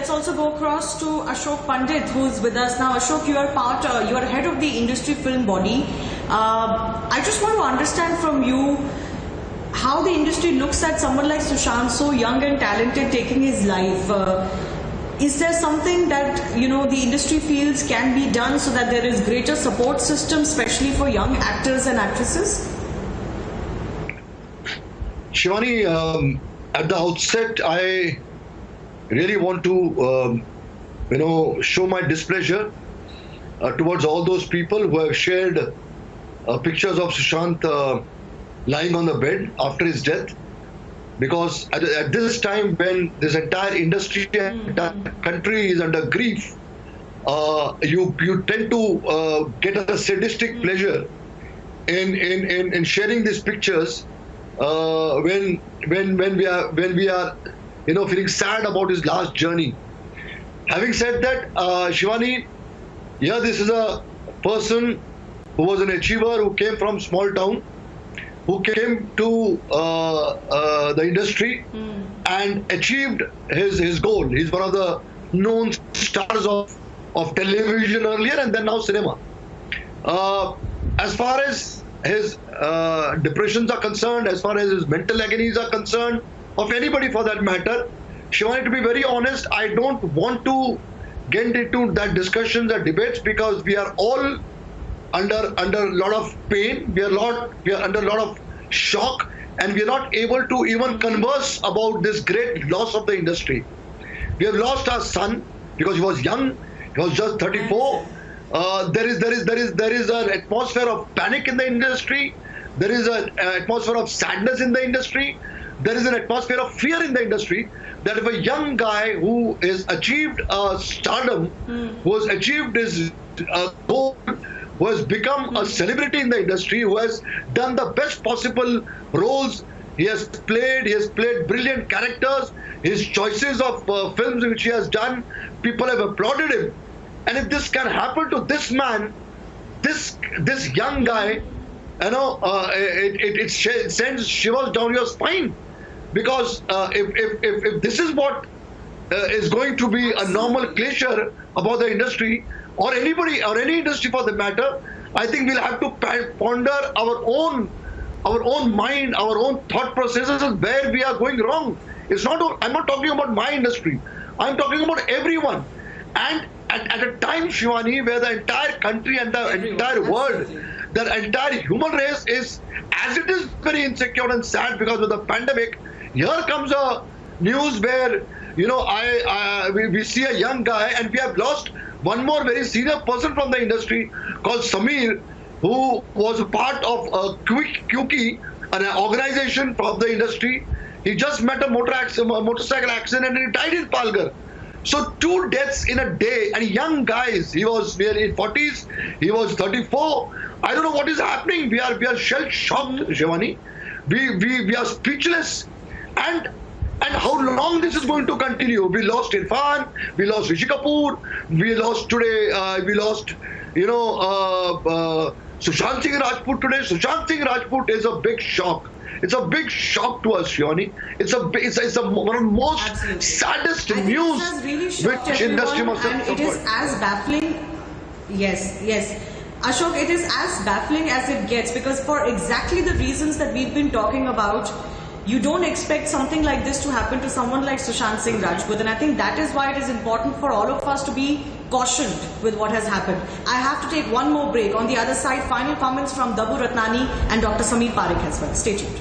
let's also go across to Ashok Pandit, who's with us now. Ashok, you are head of the industry film body. I just want to understand from you how the industry looks at someone like Sushant, so young and talented, taking his life. Is there something that, the industry feels can be done so that there is greater support system, especially for young actors and actresses? Shivani, at the outset, I really want to, show my displeasure towards all those people who have shared pictures of Sushant lying on the bed after his death. Because at this time, when this entire industry and country is under grief, you tend to get a sadistic pleasure in sharing these pictures when we are feeling sad about his last journey. Having said that, Shivani, this is a person who was an achiever, who came from small town, who came to the industry and achieved his goal. He's one of the known stars of television earlier and then now cinema. As far as his depressions are concerned, as far as his mental agonies are concerned, of anybody for that matter, Shivani, to be very honest, I don't want to get into that discussions or debates, because we are all under a lot of pain, we are under a lot of shock, and we are not able to even converse about this great loss of the industry. We have lost our son because he was young, he was just 34. There is an atmosphere of panic in the industry. There is an atmosphere of sadness in the industry. There is an atmosphere of fear in the industry, that if a young guy who has achieved stardom, who has achieved his goal, who has become a celebrity in the industry, who has done the best possible roles, he has played brilliant characters, his choices of films which he has done, people have applauded him. And if this can happen to this man, this young guy, it sends shivers down your spine. Because if this is what is going to be a normal cliche about the industry, or anybody, or any industry for the matter, I think we'll have to ponder our own mind, our own thought processes, where we are going wrong. I'm not talking about my industry. I'm talking about everyone. And at a time, Shivani, where the entire country and the entire world, the entire human race is, as it is, very insecure and sad because of the pandemic, here comes a news where, we see a young guy, and we have lost one more very senior person from the industry called Samir, who was a part of QKI, an organization from the industry. He just met a motorcycle accident and he died in Palghar. So 2 deaths in a day, and young guys. He was nearly in 40s. He was 34. I don't know what is happening. We are shell shocked, Shivani. We are speechless. And how long this is going to continue? We lost Irfan, we lost Rishi Kapoor, we lost today, Sushant Singh Rajput today. Sushant Singh Rajput is a big shock. It's a big shock to us, Shivani. It's one of the most saddest news really which industry must have suffered. It is as baffling. Yes. Ashok, it is as baffling as it gets, because for exactly the reasons that we've been talking about, you don't expect something like this to happen to someone like Sushant Singh Rajput, and I think that is why it is important for all of us to be cautioned with what has happened. I have to take one more break. On the other side, final comments from Dabu Ratnani and Dr. Sameer Parekh as well. Stay tuned.